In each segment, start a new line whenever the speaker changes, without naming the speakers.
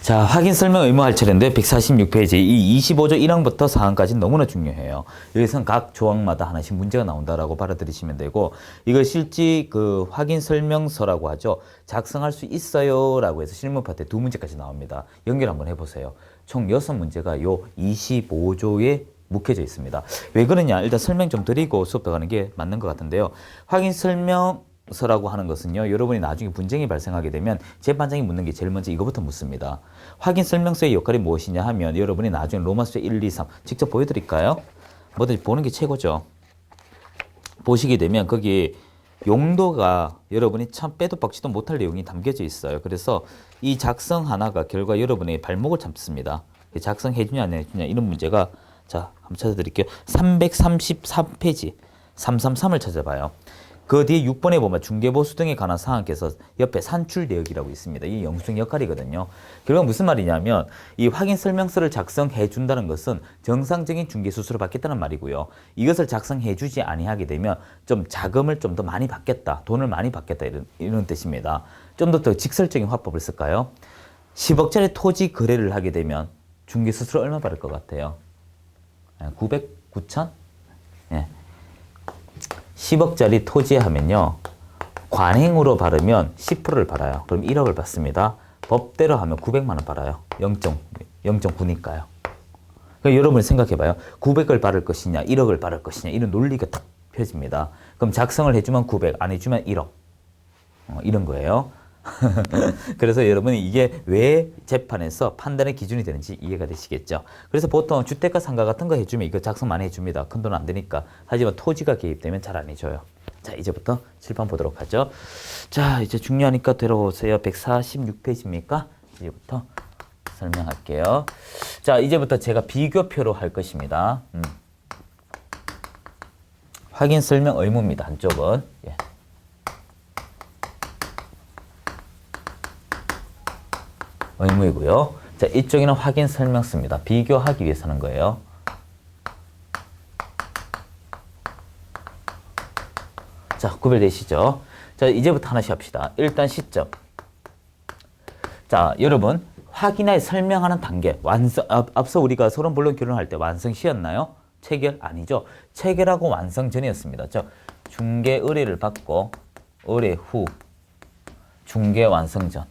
자, 확인 설명 의무 할 차례인데 146페이지 이 25조 1항부터 4항까지는 너무나 중요해요. 여기서는 각 조항마다 하나씩 문제가 나온다라고 받아들이시면 되고, 이걸 실제 그 확인 설명서라고 하죠. 작성할 수 있어요라고 해서 실무 파트에 2문제까지 나옵니다. 연결 한번 해보세요. 총 6문제가 요 25조에 묵혀져 있습니다. 왜 그러냐? 일단 설명 좀 드리고 수업 들어가는 게 맞는 것 같은데요. 확인 설명서라고 하는 것은요, 여러분이 나중에 분쟁이 발생하게 되면 재판장이 묻는 게 제일 먼저 이거부터 묻습니다. 확인 설명서의 역할이 무엇이냐 하면 여러분이 나중에 로마서 1, 2, 3 직접 보여드릴까요? 뭐든지 보는 게 최고죠. 보시게 되면 거기 용도가 여러분이 참 빼도 박지도 못할 내용이 담겨져 있어요. 그래서 이 작성 하나가 결과 여러분의 발목을 잡습니다. 작성해 주냐 안 해주냐 이런 문제가, 자 한번 찾아드릴게요. 333페이지 333을 찾아봐요. 그 뒤에 6번에 보면 중개보수 등에 관한 사항께서 옆에 산출 내역이라고 있습니다. 이 영수증 역할이거든요. 결국 무슨 말이냐면 이 확인 설명서를 작성해 준다는 것은 정상적인 중개 수수료 받겠다는 말이고요. 이것을 작성해 주지 아니하게 되면 좀 자금을 좀 더 많이 받겠다, 돈을 많이 받겠다 이런 뜻입니다. 좀 더 직설적인 화법을 쓸까요? 10억짜리 토지 거래를 하게 되면 중개 수수료 얼마 받을 것 같아요? 900, 9천? 예. 10억짜리 토지 하면요, 관행으로 받으면 10%를 받아요. 그럼 1억을 받습니다. 법대로 하면 900만 원 받아요. 0.9니까요. 그러니까 여러분이 생각해봐요. 900을 받을 것이냐, 1억을 받을 것이냐, 이런 논리가 딱 펴집니다. 그럼 작성을 해주면 900, 안 해주면 1억. 이런 거예요. 그래서 여러분이 이게 왜 재판에서 판단의 기준이 되는지 이해가 되시겠죠. 그래서 보통 주택가 상가 같은 거 해주면 이거 작성 많이 해줍니다. 큰 돈 안 되니까. 하지만 토지가 개입되면 잘 안 해줘요. 자, 이제부터 칠판 보도록 하죠. 자, 이제 중요하니까 들어오세요. 146페이지입니까? 이제부터 설명할게요. 자, 이제부터 제가 비교표로 할 것입니다. 확인 설명 의무입니다. 한쪽은. 예. 의무이고요. 자, 이쪽에는 확인 설명서입니다. 비교하기 위해서 하는 거예요. 자, 구별되시죠? 자, 이제부터 하나씩 합시다. 일단 시점. 자, 여러분, 확인하여 설명하는 단계. 완성, 앞서 우리가 서론본론 결론할 때 완성시였나요? 체결? 아니죠. 체결하고 완성 전이었습니다. 즉, 중개 의뢰를 받고, 의뢰 후, 중개 완성 전.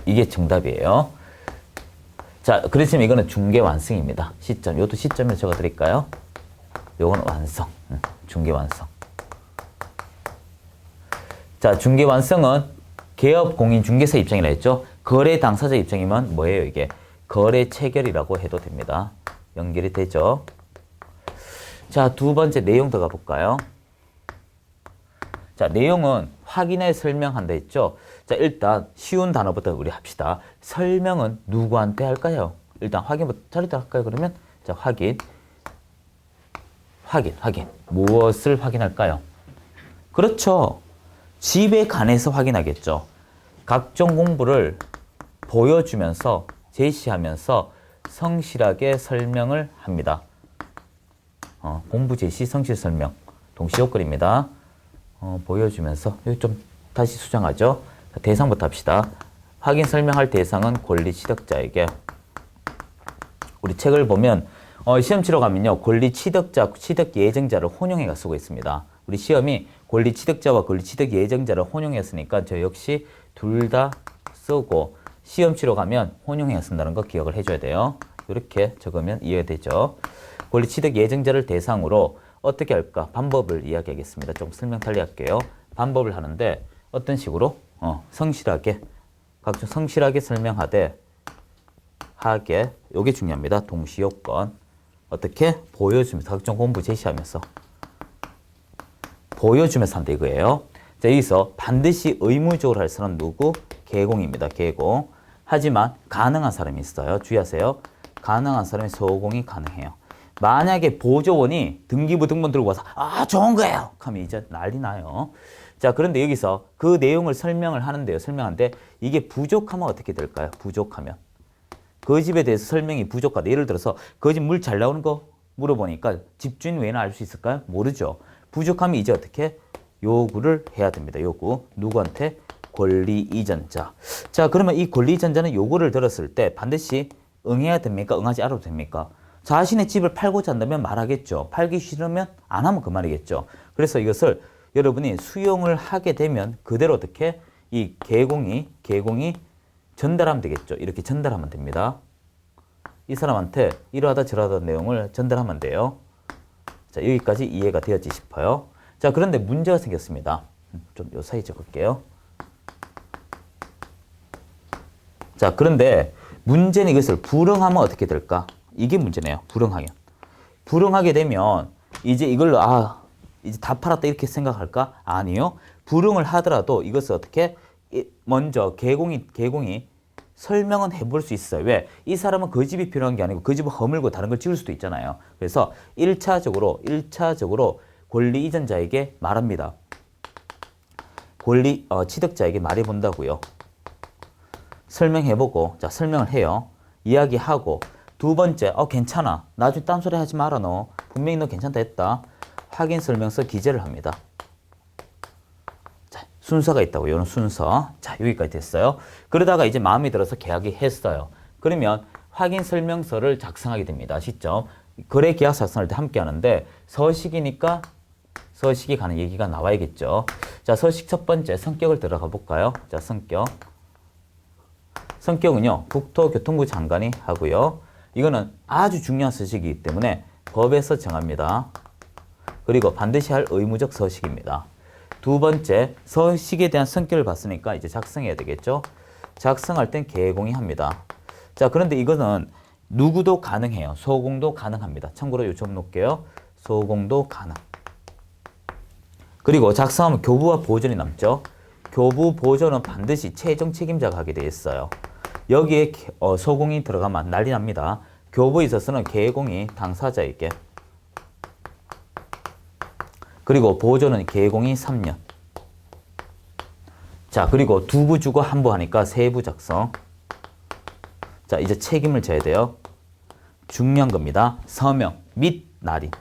이게 정답이에요. 자, 그렇지만 이거는 중개 완성입니다. 시점. 이것도 시점을 적어 드릴까요? 요거는 완성. 중개 완성. 자, 중개 완성은 개업 공인 중개사 입장이라 했죠. 거래 당사자 입장이면 뭐예요, 이게? 거래 체결이라고 해도 됩니다. 연결이 되죠. 자, 두 번째 내용 들어가 볼까요? 자, 내용은 확인해 설명한다 했죠. 자, 일단 쉬운 단어부터 우리 합시다. 설명은 누구한테 할까요? 일단 확인부터 차례대로 할까요? 그러면 자, 확인. 무엇을 확인할까요? 그렇죠. 집에 관해서 확인하겠죠. 각종 공부를 보여주면서 제시하면서 성실하게 설명을 합니다. 공부 제시, 성실 설명. 동시효글입니다. 보여주면서 여기 좀 다시 수정하죠. 대상부터 합시다. 확인 설명할 대상은 권리 취득자에게. 우리 책을 보면 시험 치러 가면요, 권리 취득자, 취득 예정자를 혼용해가 쓰고 있습니다. 우리 시험이 권리 취득자와 권리 취득 예정자를 혼용했으니까 저 역시 둘 다 쓰고, 시험 치러 가면 혼용해가 쓴다는 거 기억을 해줘야 돼요. 이렇게 적으면 이해가 되죠. 권리 취득 예정자를 대상으로 어떻게 할까? 방법을 이야기하겠습니다. 좀 설명 달리 할게요. 방법을 하는데 어떤 식으로? 성실하게, 각종 성실하게 설명하되 하게, 요게 중요합니다. 동시요건. 어떻게? 보여주면서, 각종 공부 제시하면서 보여주면서 한다 이거예요. 자, 여기서 반드시 의무적으로 할 사람은 누구? 개공입니다. 개공. 하지만 가능한 사람이 있어요. 주의하세요. 가능한 사람이 소공이 가능해요. 만약에 보조원이 등기부 등본 들고 와서 좋은 거예요 하면 이제 난리 나요. 자, 그런데 여기서 그 내용을 설명을 하는데요. 설명하는데 이게 부족하면 어떻게 될까요? 부족하면 그 집에 대해서 설명이 부족하다. 예를 들어서 그 집 물 잘 나오는 거 물어보니까 집주인 외에는 알 수 있을까요? 모르죠. 부족하면 이제 어떻게? 요구를 해야 됩니다. 요구. 누구한테? 권리 이전자. 자, 그러면 이 권리 이전자는 요거를 들었을 때 반드시 응해야 됩니까? 응하지 않아도 됩니까? 자신의 집을 팔고자 한다면 말하겠죠. 팔기 싫으면 안 하면 그 말이겠죠. 그래서 이것을 여러분이 수용을 하게 되면 그대로 어떻게 이 개공이 전달하면 되겠죠. 이렇게 전달하면 됩니다. 이 사람한테 이러하다 저러하다 내용을 전달하면 돼요. 자, 여기까지 이해가 되었지 싶어요. 자, 그런데 문제가 생겼습니다. 좀 요 사이 적을게요. 자, 그런데 문제는 이것을 불응하면 어떻게 될까? 이게 문제네요. 불응하면. 불응하게 되면 이제 이걸로 이제 다 팔았다 이렇게 생각할까? 아니요. 불응을 하더라도 이것을 어떻게 먼저 개공이 설명은 해볼 수 있어요. 왜? 이 사람은 그 집이 필요한 게 아니고 그 집을 허물고 다른 걸 지을 수도 있잖아요. 그래서 1차적으로 권리 이전자에게 말합니다. 취득자에게 말해본다고요. 설명해보고, 자, 설명을 해요. 이야기하고, 두 번째, 괜찮아. 나중에 딴소리 하지 마라, 너. 분명히 너 괜찮다 했다. 확인 설명서 기재를 합니다. 자, 순서가 있다고, 요런 순서. 자, 여기까지 됐어요. 그러다가 이제 마음에 들어서 계약이 했어요. 그러면 확인 설명서를 작성하게 됩니다. 아시죠? 거래 계약 작성할 때 함께 하는데, 서식이니까 서식이 가는 얘기가 나와야겠죠. 자, 서식 첫 번째, 성격을 들어가 볼까요? 자, 성격은요, 국토교통부 장관이 하고요. 이거는 아주 중요한 서식이기 때문에 법에서 정합니다. 그리고 반드시 할 의무적 서식입니다. 두 번째, 서식에 대한 성격을 봤으니까 이제 작성해야 되겠죠. 작성할 땐 개공이 합니다. 자, 그런데 이거는 누구도 가능해요. 소공도 가능합니다. 참고로 요점 놓을게요. 소공도 가능. 그리고 작성하면 교부와 보존이 남죠. 교부, 보존은 반드시 최종 책임자가 하게 되어 있어요. 여기에 소공이 들어가면 난리 납니다. 교부에 있어서는 개공이 당사자에게, 그리고 보존은 개공이 3년. 자, 그리고 두부 주고 한부 하니까 세부 작성. 자, 이제 책임을 져야 돼요. 중요한 겁니다. 서명 및 날인.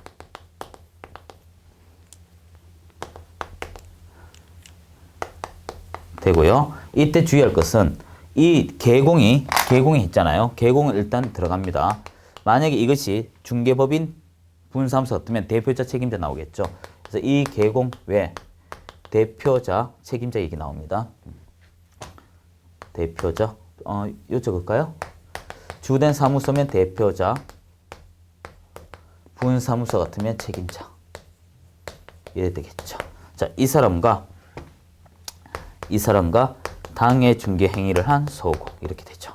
되고요. 이때 주의할 것은 이 개공이 있잖아요. 개공은 일단 들어갑니다. 만약에 이것이 중개법인 분사무소 같으면 대표자 책임자 나오겠죠. 그래서 이 개공 외에 대표자 책임자 얘기 나옵니다. 대표자 요 적을까요? 주된 사무소면 대표자, 분사무소 같으면 책임자. 이래 되겠죠. 자, 이 사람과 당해 중개 행위를 한 소고 이렇게 되죠.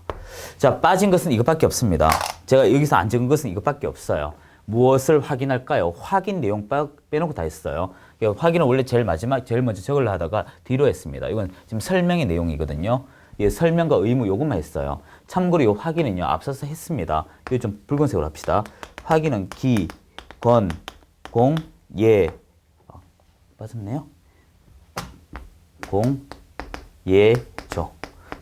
자, 빠진 것은 이것밖에 없습니다. 제가 여기서 안 적은 것은 이것밖에 없어요. 무엇을 확인할까요? 확인 내용 빼놓고 다 했어요. 확인은 원래 제일 먼저 적으려 하다가 뒤로 했습니다. 이건 지금 설명의 내용이거든요. 예, 설명과 의무 요것만 했어요. 참고로 이 확인은요, 앞서서 했습니다. 이거 좀 붉은색으로 합시다. 확인은 기, 권, 공, 예. 빠졌네요. 공, 예, 조.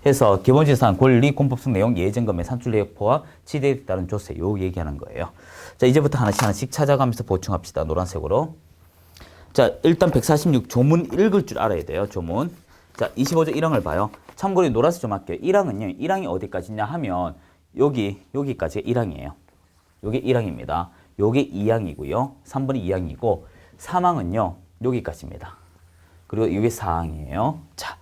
해서 기본지상 권리, 공법성 내용, 예정금의 산출 내역포와 취득에 따른 조세, 요 얘기하는 거예요. 자, 이제부터 하나씩 찾아가면서 보충합시다. 노란색으로. 자, 일단 146 조문 읽을 줄 알아야 돼요. 조문. 자, 25조 1항을 봐요. 참고로 노란색 좀 할게요. 1항은요, 1항이 어디까지냐 하면 여기까지가 1항이에요. 요게 1항입니다. 요게 2항이고요. 3번이 2항이고 3항은요, 여기까지입니다. 그리고 이게 4항이에요. 자,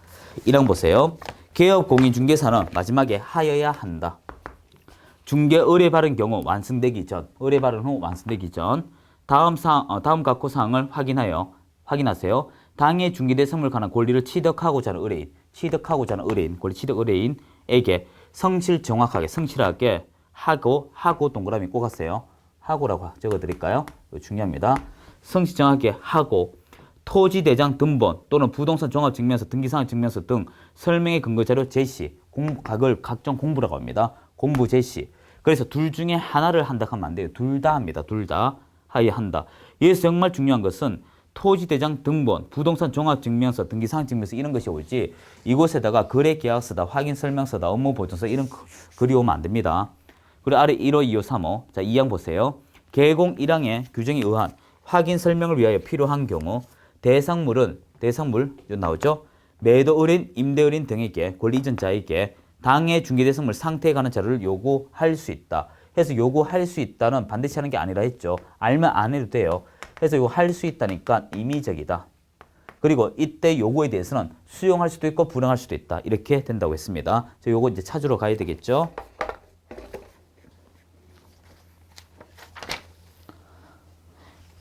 1항 보세요. 개업 공인중개사는 마지막에 하여야 한다. 중개 의뢰 받은 경우 완성되기 전, 의뢰 받은 후 완성되기 전 다음 각호 사항을 확인하세요. 당해 중개대 선물 관한 권리를 취득하고자 하는 의뢰인, 권리 취득 의뢰인에게 성실하게 하고 동그라미 꼭 하세요. 하고라고 적어드릴까요? 이거 중요합니다. 성실정확하게 하고 토지대장 등본 또는 부동산 종합증명서, 등기사항 증명서 등 설명의 근거자료 제시, 각종 공부라고 합니다. 공부 제시. 그래서 둘 중에 하나를 한다 하면 안 돼요. 둘 다 합니다. 둘 다 하여야 한다. 여기서 정말 중요한 것은 토지대장 등본, 부동산 종합증명서, 등기사항 증명서 이런 것이 올지 이곳에다가 거래계약서다, 확인설명서다, 업무보증서 이런 글이 오면 안 됩니다. 그리고 아래 1호, 2호, 3호. 자, 2항 보세요. 개공 1항의 규정에 의한 확인 설명을 위하여 필요한 경우 대상물 나오죠? 매도 의뢰인, 임대 의뢰인 등에게 권리 이전자에게 당해 중개대상물 상태에 관한 자료를 요구할 수 있다. 해서 요구할 수 있다는 반드시 하는 게 아니라 했죠. 알면 안 해도 돼요. 해서 이거 할 수 있다니까 임의적이다. 그리고 이때 요구에 대해서는 수용할 수도 있고 불응할 수도 있다. 이렇게 된다고 했습니다. 요거 이제 찾으러 가야 되겠죠.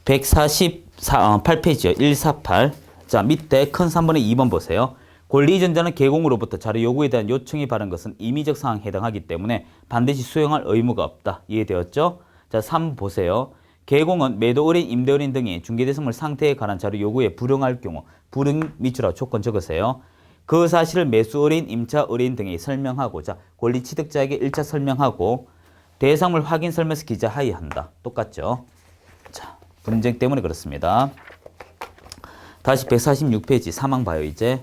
148페이지요. 148. 자, 밑에 큰 3번의 2번 보세요. 권리 이전자는 개공으로부터 자료 요구에 대한 요청이 받은 것은 임의적 사항에 해당하기 때문에 반드시 수용할 의무가 없다. 이해되었죠? 자, 3 보세요. 개공은 매도 의뢰인, 임대 의뢰인 등이 중개대상물 상태에 관한 자료 요구에 불응할 경우 불응 미추라고 조건 적으세요. 그 사실을 매수 의뢰인, 임차 의뢰인 등에 설명하고자 권리 취득자에게 1차 설명하고 대상물 확인 설명서 기재하여야 한다. 똑같죠? 자, 분쟁 때문에 그렇습니다. 다시 146페이지 사망 봐요. 이제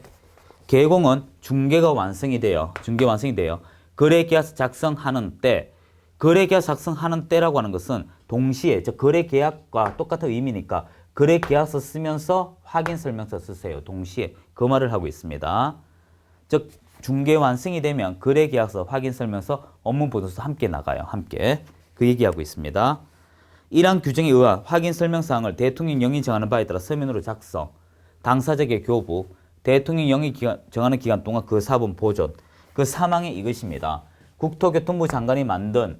개공은 중개가 완성이 돼요. 중개 완성이 돼요. 거래계약서 작성하는 때, 거래계약서 작성하는 때라고 하는 것은 동시에 저 거래계약과 똑같은 의미니까 거래계약서 쓰면서 확인설명서 쓰세요. 동시에 그 말을 하고 있습니다. 즉 중개 완성이 되면 거래계약서, 확인설명서, 업무보고서 함께 나가요. 함께. 그 얘기하고 있습니다. 이러한 규정에 의한 확인설명사항을 대통령 영이 정하는 바에 따라 서면으로 작성, 당사자에게 교부, 대통령 영이 정하는 기간 동안 그 사본 보존, 그 사망이 이것입니다. 국토교통부 장관이 만든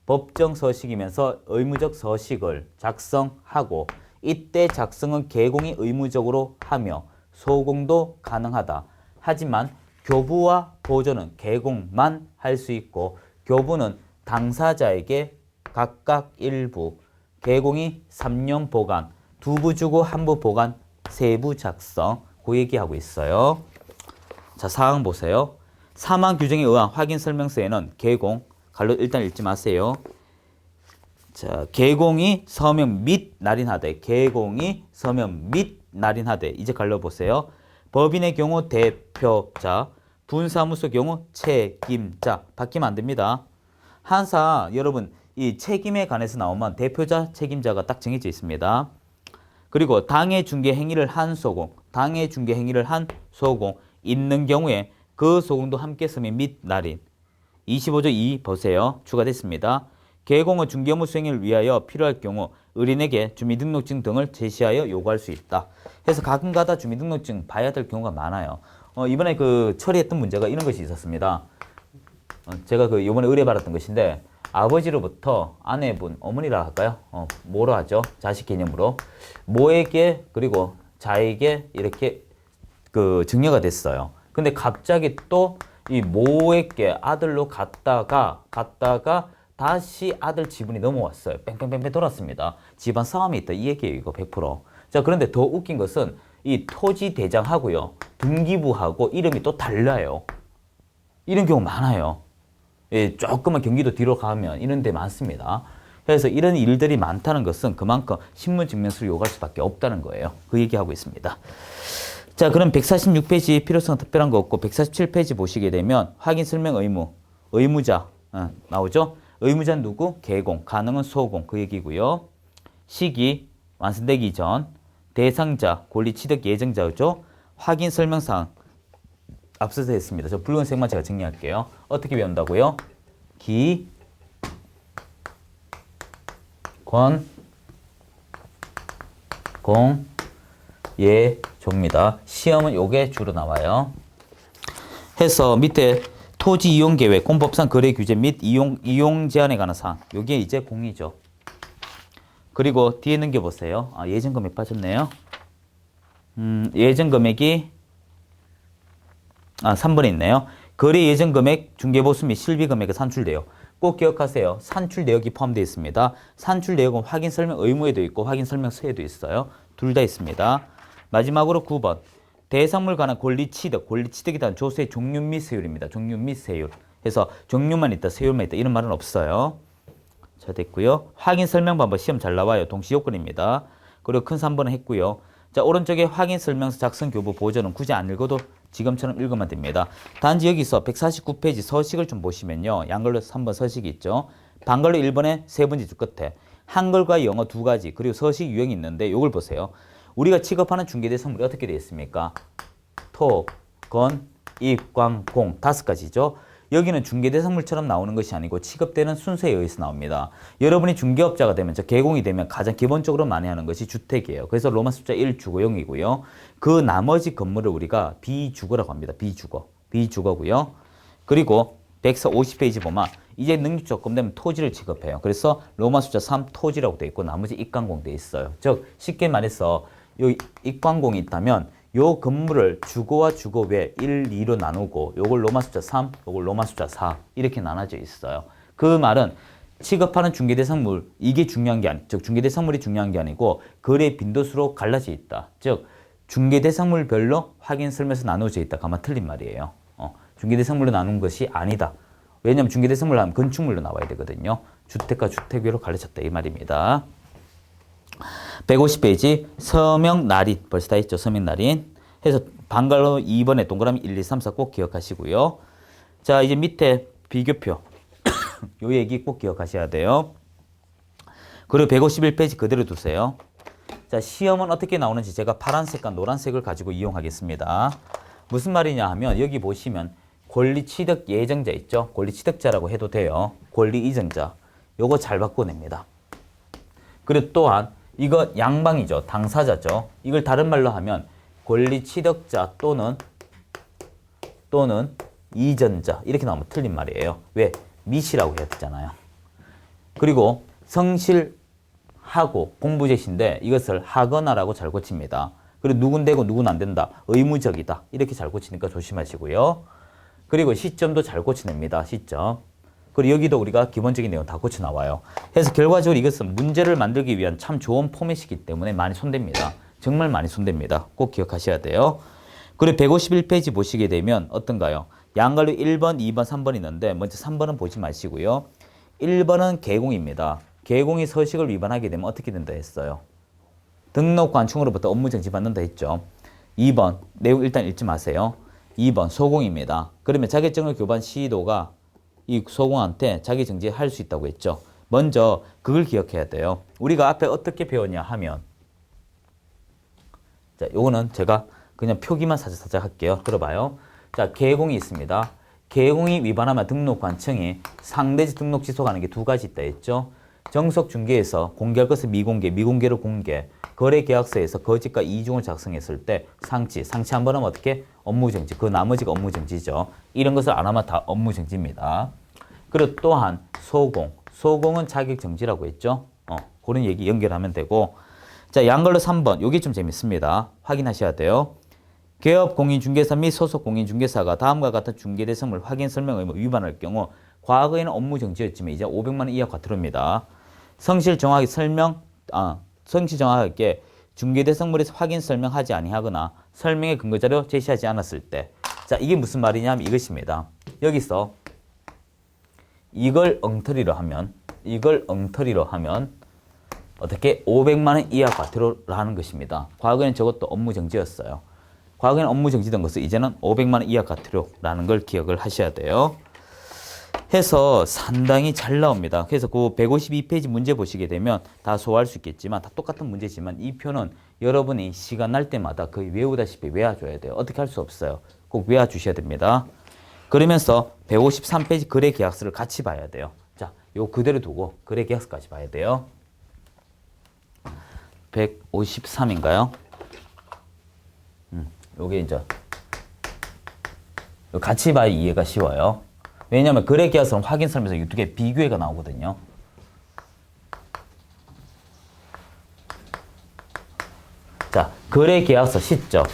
법정 서식이면서 의무적 서식을 작성하고 이때 작성은 개공이 의무적으로 하며 소공도 가능하다. 하지만 교부와 보존은 개공만 할 수 있고 교부는 당사자에게 각각 일부, 개공이 3년 보관, 2부 주고 1부 보관, 3부 작성, 그 얘기하고 있어요. 자, 사항 보세요. 사망 규정에 의한 확인 설명서에는 개공, 갈로 일단 읽지 마세요. 자, 개공이 서면 및 날인하되, 개공이 서면 및 날인하되, 이제 갈로 보세요. 법인의 경우 대표자, 분사무소 경우 책임자, 바뀌면 안 됩니다. 항상 여러분 이 책임에 관해서 나오면 대표자, 책임자가 딱 정해져 있습니다. 그리고 당해 중개 행위를 한 소공, 당해 중개 행위를 한 소공 있는 경우에 그 소공도 함께 서면 및 날인. 25조 2 보세요. 추가됐습니다. 개공의 중개 업무 수행을 위하여 필요할 경우 의뢰인에게 주민등록증 등을 제시하여 요구할 수 있다. 그래서 가끔가다 주민등록증 봐야 될 경우가 많아요. 이번에 그 처리했던 문제가 이런 것이 있었습니다. 제가 그 이번에 의뢰받았던 것인데 아버지로부터 아내분, 어머니라 할까요? 뭐로 하죠? 자식 개념으로. 모에게 그리고 자에게 이렇게 그 증여가 됐어요. 근데 갑자기 또 이 모에게 아들로 갔다가 다시 아들 지분이 넘어왔어요. 뺑뺑뺑뺑 돌았습니다. 집안 싸움이 있다. 이 얘기예요. 이거 100%. 자, 그런데 더 웃긴 것은 이 토지 대장하고요. 등기부하고 이름이 또 달라요. 이런 경우 많아요. 예, 조금만 경기도 뒤로 가면 이런 데 많습니다. 그래서 이런 일들이 많다는 것은 그만큼 신문 증명서를 요구할 수밖에 없다는 거예요. 그 얘기하고 있습니다. 자, 그럼 146페이지 필요성 특별한 거 없고 147페이지 보시게 되면 확인 설명 의무, 의무자 나오죠? 의무자는 누구? 개공, 가능은 소공 그 얘기고요. 시기 완성되기 전, 대상자, 권리 취득 예정자죠. 확인 설명사항 앞서서 했습니다. 저 붉은색만 제가 정리할게요. 어떻게 배운다고요? 기, 권, 공, 예, 조입니다. 시험은 요게 주로 나와요. 해서 밑에 토지 이용 계획, 공법상 거래 규제 및 이용 제한에 관한 사항. 요게 이제 공이죠. 그리고 뒤에 넘겨보세요. 예정 금액 빠졌네요. 예정 금액이 3번에 있네요. 거래 예정 금액, 중개보수 및 실비 금액이 산출돼요. 꼭 기억하세요. 산출 내역이 포함되어 있습니다. 산출 내역은 확인 설명 의무에도 있고 확인 설명서에도 있어요. 둘 다 있습니다. 마지막으로 9번. 대상물 관한 권리 취득에 대한 조세의 종류 및 세율입니다. 종류 및 세율. 그래서 종류만 있다, 세율만 있다 이런 말은 없어요. 자, 됐고요. 확인 설명 방법 시험 잘 나와요. 동시 요건입니다. 그리고 큰 3번은 했고요. 자, 오른쪽에 확인 설명서 작성 교부 보조는 굳이 안 읽어도 지금처럼 읽으면 됩니다. 단지 여기서 149페이지 서식을 좀 보시면요. 양글로 3번 서식이 있죠. 반글로 1번에 세 번째 줄 끝에 한글과 영어 두 가지 그리고 서식 유형이 있는데 이걸 보세요. 우리가 취급하는 중개대상물이 어떻게 되어 있습니까? 토, 건, 입, 광, 공 5가지죠. 여기는 중개대상물처럼 나오는 것이 아니고 취급되는 순서에 의해서 나옵니다. 여러분이 중개업자가 되면, 개공이 되면 가장 기본적으로 많이 하는 것이 주택이에요. 그래서 로마 숫자 1 주거용이고요. 그 나머지 건물을 우리가 비주거라고 합니다. 비주거. 비주거고요. 그리고 150페이지 보면 이제 능력 조건 되면 토지를 취급해요. 그래서 로마 숫자 3 토지라고 되어 있고 나머지 입광공 되어 있어요. 즉 쉽게 말해서 이 입광공이 있다면 요 건물을 주거와 주거 외 1, 2로 나누고 요걸 로마 숫자 3, 요걸 로마 숫자 4 이렇게 나눠져 있어요. 그 말은 취급하는 중개대상물 이게 중요한 게 즉 중개대상물이 중요한 게 아니고 거래 빈도수로 갈라져 있다. 즉 중개대상물별로 확인 설명서 나누어져 있다. 가만 틀린 말이에요. 중개대상물로 나눈 것이 아니다. 왜냐하면 중개대상물로 하면 건축물로 나와야 되거든요. 주택과 주택별로 갈라졌다 이 말입니다. 150페이지 서명 날인 벌써 다 했죠. 서명 날인 해서 방갈로 2번에 동그라미 1, 2, 3, 4 꼭 기억하시고요. 자 이제 밑에 비교표 요 얘기 꼭 기억하셔야 돼요. 그리고 151페이지 그대로 두세요. 자 시험은 어떻게 나오는지 제가 파란색과 노란색을 가지고 이용하겠습니다. 무슨 말이냐 하면 여기 보시면 권리취득 예정자 있죠. 권리취득자라고 해도 돼요. 권리이전자 요거 잘 바꿔냅니다. 그리고 또한 이거 양방이죠. 당사자죠. 이걸 다른 말로 하면 권리취득자 또는 이전자 이렇게 나오면 틀린 말이에요. 왜? 미시라고 해야 되잖아요. 그리고 성실하고 공부제시인데 이것을 하거나라고 잘 고칩니다. 그리고 누군 되고 누군 안 된다. 의무적이다. 이렇게 잘 고치니까 조심하시고요. 그리고 시점도 잘 고쳐냅니다. 시점. 그리고 여기도 우리가 기본적인 내용 다 고쳐 나와요. 그래서 결과적으로 이것은 문제를 만들기 위한 참 좋은 포맷이기 때문에 많이 손댑니다. 정말 많이 손댑니다. 꼭 기억하셔야 돼요. 그리고 151페이지 보시게 되면 어떤가요? 양갈로 1번, 2번, 3번 있는데 먼저 3번은 보지 마시고요. 1번은 개공입니다. 개공이 서식을 위반하게 되면 어떻게 된다 했어요? 등록관청으로부터 업무정지 받는다 했죠. 2번 내용 일단 읽지 마세요. 2번 소공입니다. 그러면 자격증을 교부한 시도가 이 소공한테 자기정지 할 수 있다고 했죠. 먼저 그걸 기억해야 돼요. 우리가 앞에 어떻게 배웠냐 하면 자, 요거는 제가 그냥 표기만 살짝 할게요. 들어봐요. 자, 계공이 있습니다. 계공이 위반하면 등록관청이 상대지 등록 취소하는 게 2가지 있다 했죠. 정석 중개에서 공개할 것을 미공개, 미공개를 공개, 거래 계약서에서 거짓과 이중을 작성했을 때 상치 한 번 하면 어떻게? 업무정지. 그 나머지가 업무정지죠. 이런 것을 안 하면 다 업무정지입니다. 그리고 또한 소공은 자격정지라고 했죠. 그런 얘기 연결하면 되고. 자, 양걸로 3번. 요게 좀 재밌습니다. 확인하셔야 돼요. 개업공인중개사 및 소속공인중개사가 다음과 같은 중개대상물 확인 설명 의무 위반할 경우 과거에는 업무정지였지만 이제 500만 원 이하 과태료입니다. 성실 정확하게 중개대상물에서 확인 설명하지 아니하거나 설명의 근거자료 제시하지 않았을 때. 자, 이게 무슨 말이냐면 이것입니다. 여기서 이걸 엉터리로 하면 어떻게 500만 원 이하 과태료라는 것입니다. 과거에는 저것도 업무정지였어요. 과거에는 업무정지된 것을 이제는 500만 원 이하 과태료라는 걸 기억을 하셔야 돼요. 해서 상당히 잘 나옵니다. 그래서 그 152페이지 문제 보시게 되면 다 소화할 수 있겠지만 다 똑같은 문제지만 이 표는 여러분이 시간 날 때마다 거의 외우다시피 외워줘야 돼요. 어떻게 할 수 없어요. 꼭 외워주셔야 됩니다. 그러면서 153페이지 거래계약서를 같이 봐야 돼요. 자, 요 그대로 두고 거래계약서까지 봐야 돼요. 153인가요? 요게 이제 같이 봐야 이해가 쉬워요. 왜냐하면 거래계약서는 확인 설명서 이 2개 비교해가 나오거든요. 자, 거래계약서 시점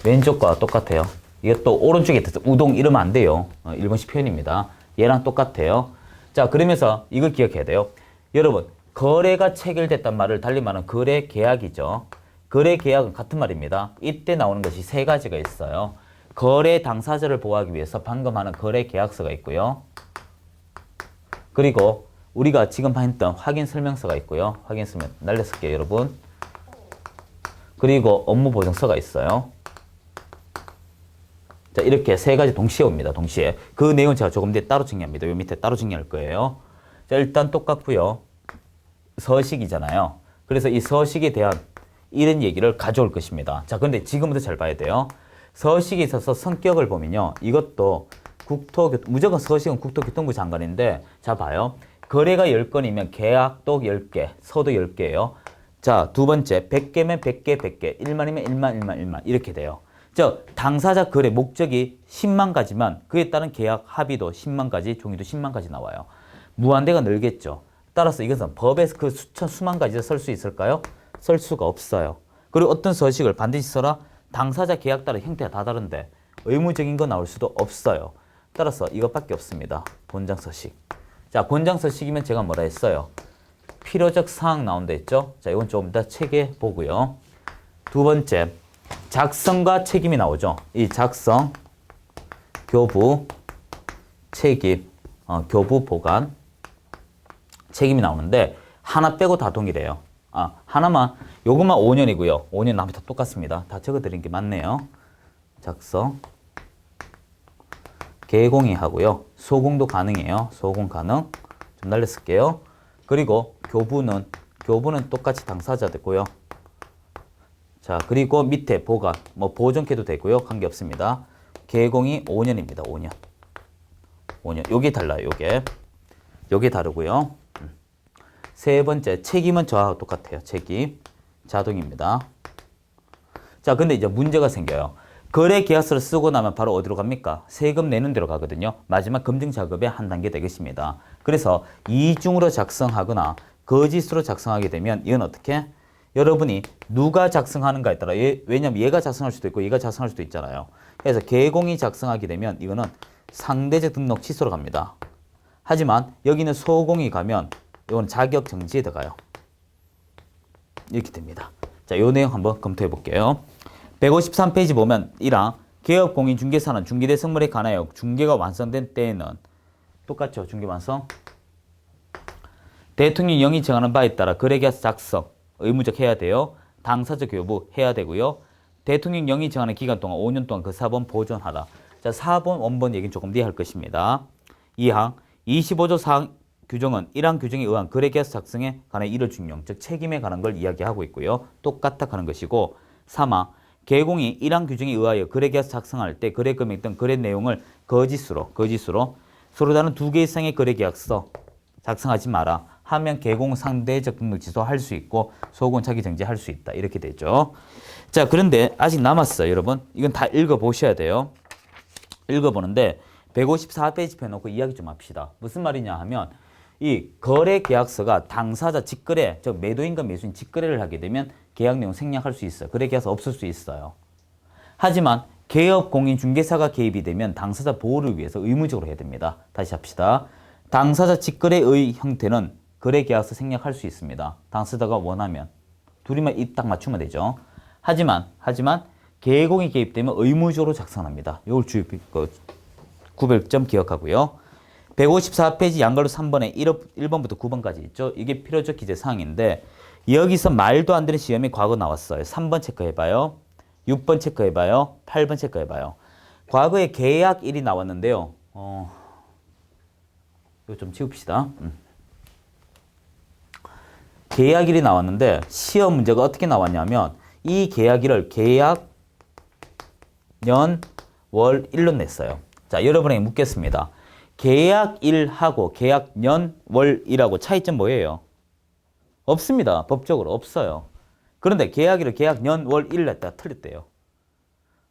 왼쪽과 똑같아요. 이게 또 오른쪽에 있어서 우동 이러면 안 돼요. 일본식 표현입니다. 얘랑 똑같아요. 자, 그러면서 이걸 기억해야 돼요. 여러분, 거래가 체결됐단 말을 달리 말하는 거래계약이죠. 거래계약은 같은 말입니다. 이때 나오는 것이 3가지가 있어요. 거래 당사자를 보호하기 위해서 방금 하는 거래계약서가 있고요. 그리고 우리가 지금 했던 확인 설명서가 있고요. 확인 설명 날려쓸게요, 여러분. 그리고 업무 보증서가 있어요. 자, 이렇게 3가지 동시에 옵니다. 동시에. 그 내용은 제가 조금 뒤에 따로 정리합니다. 요 밑에 따로 정리할 거예요. 자, 일단 똑같고요. 서식이잖아요. 그래서 이 서식에 대한 이런 얘기를 가져올 것입니다. 자, 근데 지금부터 잘 봐야 돼요. 서식에 있어서 성격을 보면요. 이것도 무조건 서식은 국토교통부 장관인데, 자, 봐요. 거래가 10건이면 계약도 10개, 서도 10개예요. 자, 두 번째, 100개면 100개, 100개, 1만이면 1만, 1만, 1만, 이렇게 돼요. 즉, 당사자 거래 목적이 10만 가지만 그에 따른 계약 합의도 10만 가지, 종이도 10만 가지 나와요. 무한대가 늘겠죠. 따라서 이것은 법에서 그 수만 가지를 쓸 수 있을까요? 쓸 수가 없어요. 그리고 어떤 서식을 반드시 써라? 당사자 계약 따라 형태가 다 다른데 의무적인 거 나올 수도 없어요. 따라서 이것밖에 없습니다. 권장 서식. 자, 권장 서식이면 제가 뭐라 했어요? 필요적 사항 나온다 했죠? 자, 이건 조금 더 책에 보고요. 두 번째, 작성과 책임이 나오죠. 이 작성, 교부, 책임, 교부 보관, 책임이 나오는데 하나 빼고 다 동일해요. 하나만, 요것만 5년이고요. 5년 나머지 다 똑같습니다. 다 적어드린 게 맞네요. 작성, 개공이 하고요. 소공도 가능해요. 소공 가능. 좀 날렸을게요. 그리고 교부는 똑같이 당사자 되고요. 자, 그리고 밑에 보관, 보존캐도 되고요. 관계없습니다. 개공이 5년입니다. 5년. 요게 달라요. 요게 다르고요. 세 번째, 책임은 저하고 똑같아요. 책임. 자동입니다. 자, 근데 이제 문제가 생겨요. 거래 계약서를 쓰고 나면 바로 어디로 갑니까? 세금 내는 데로 가거든요. 마지막 검증 작업의 한 단계 되겠습니다. 그래서 이중으로 작성하거나 거짓으로 작성하게 되면 이건 어떻게? 여러분이 누가 작성하는가에 따라 왜냐면 얘가 작성할 수도 있고 얘가 작성할 수도 있잖아요. 그래서 개공이 작성하게 되면 이거는 상대적 등록 취소로 갑니다. 하지만 여기는 소공이 가면 이건 자격 정지에 들어가요. 이렇게 됩니다. 자, 요 내용 한번 검토해 볼게요. 153페이지 보면 1항 개업공인중개사는 중개대 성물에 관하여 중개가 완성된 때에는 똑같죠. 중개 완성. 대통령이 영이 정하는 바에 따라 거래계약서 작성 의무적 해야 돼요. 당사자 교부 해야 되고요. 대통령 영이 정하는 기간 동안 5년 동안 그 사본 보존하라. 자, 4번 원본 얘기는 조금 뒤에 할 것입니다. 2항 25조 4항 규정은 1항 규정에 의한 거래계약서 작성에 관한 일을 중용, 즉 책임에 관한 걸 이야기하고 있고요. 똑같아 하는 것이고 3항 개공이 1항 규정에 의하여 거래계약서 작성할 때 거래 금액 등 거래 내용을 거짓으로 서로 다른 2개 이상의 거래계약서 작성하지 마라 하면 개공 상대적 등록 취소할 수 있고 소공 차기 정지할 수 있다. 이렇게 되죠. 자, 그런데 아직 남았어요, 여러분. 이건 다 읽어보셔야 돼요. 읽어보는데 154페이지 펴놓고 이야기 좀 합시다. 무슨 말이냐 하면 이 거래계약서가 당사자 직거래, 즉 매도인과 매수인 직거래를 하게 되면 계약 내용 생략할 수 있어요. 거래계약서 없을 수 있어요. 하지만 개업공인중개사가 개입이 되면 당사자 보호를 위해서 의무적으로 해야 됩니다. 다시 합시다. 당사자 직거래의 형태는 거래계약서 생략할 수 있습니다. 당사자가 원하면. 둘이만 입 딱 맞추면 되죠. 하지만 개공이 개입되면 의무적으로 작성합니다. 이걸 구별점 기억하고요. 154페이지 양갈로 3번에 1번부터 9번까지 있죠. 이게 필요적 기재사항인데 여기서 말도 안 되는 시험이 과거 나왔어요. 3번 체크해봐요. 6번 체크해봐요. 8번 체크해봐요. 과거에 계약일이 나왔는데요. 이거 좀 지웁시다. 계약일이 나왔는데 시험 문제가 어떻게 나왔냐면 이 계약일을 계약 년, 월, 일로 냈어요. 자, 여러분에게 묻겠습니다. 계약일하고 계약년, 월이라고 차이점 뭐예요? 없습니다. 법적으로 없어요. 그런데 계약일을 계약년, 월, 일로 했다가 틀렸대요.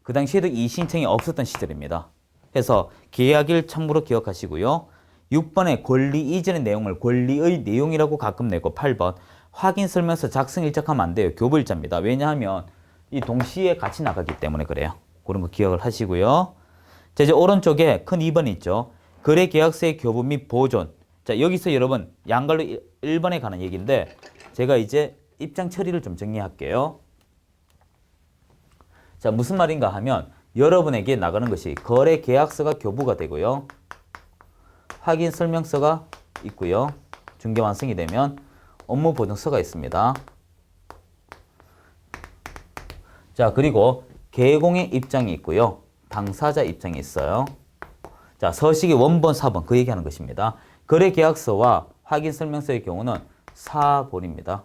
그 당시에도 이 신청이 없었던 시절입니다. 그래서 계약일 참고로 기억하시고요. 6번에 권리 이전의 내용을 권리의 내용이라고 가끔 내고 8번 확인 설명서 작성 일작하면 안 돼요. 교부일자입니다. 왜냐하면 이 동시에 같이 나가기 때문에 그래요. 그런 거 기억을 하시고요. 자, 이제 오른쪽에 큰 2번 있죠. 거래계약서의 교부 및 보존. 자, 여기서 여러분 양갈로 1번에 관한 얘기인데 제가 이제 입장 처리를 좀 정리할게요. 자, 무슨 말인가 하면 여러분에게 나가는 것이 거래계약서가 교부가 되고요. 확인 설명서가 있고요. 중개 완성이 되면 업무 보증서가 있습니다. 자, 그리고 개공의 입장이 있고요. 당사자 입장이 있어요. 자, 서식이 원본, 4번 그 얘기하는 것입니다. 거래계약서와 확인 설명서의 경우는 4본입니다.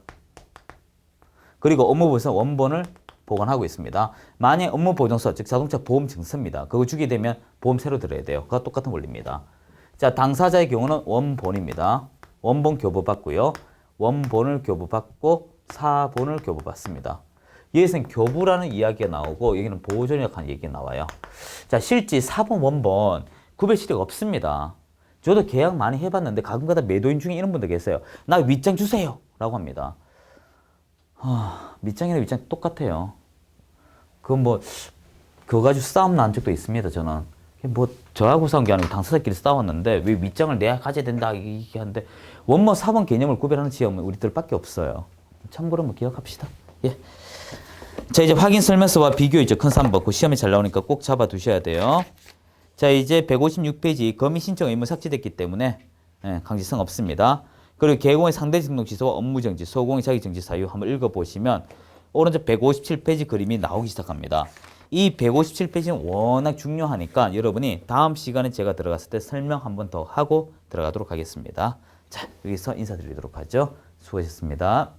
그리고 업무 보증서 원본을 보관하고 있습니다. 만약 업무 보증서, 즉 자동차 보험 증서입니다. 그거 주게 되면 보험 새로 들어야 돼요. 그거 똑같은 원리입니다. 자, 당사자의 경우는 원본입니다. 원본 교부받고요. 원본을 교부받고 사본을 교부받습니다. 여기서는 교부라는 이야기가 나오고 여기는 보존이라는 얘기가 나와요. 자, 실제 사본 원본 구별 시력 없습니다. 저도 계약 많이 해봤는데 가끔가다 매도인 중에 이런 분들 계세요. 나 윗장 주세요 라고 합니다. 밑장이나 윗장 똑같아요. 그건 뭐 그거 가지고 싸움 난 적도 있습니다. 저는 뭐 저하고 싸운 게 아니고 당사자끼리 싸웠는데 왜 윗장을 내가 가져야 된다 이게 하는데 원본 사본 개념을 구별하는 지역은 우리들밖에 없어요. 참고로 뭐 기억합시다. 예. 자, 이제 확인 설명서와 비교이죠. 큰 3번. 그 시험에 잘 나오니까 꼭 잡아 두셔야 돼요. 자, 이제 156페이지 거미 신청 의무 삭제됐기 때문에 강제성 없습니다. 그리고 개공의 상대 등록 취소와 업무 정지, 소공의 자기 정지 사유 한번 읽어보시면 오른쪽 157페이지 그림이 나오기 시작합니다. 이 157페이지는 워낙 중요하니까 여러분이 다음 시간에 제가 들어갔을 때 설명 한 번 더 하고 들어가도록 하겠습니다. 자, 여기서 인사드리도록 하죠. 수고하셨습니다.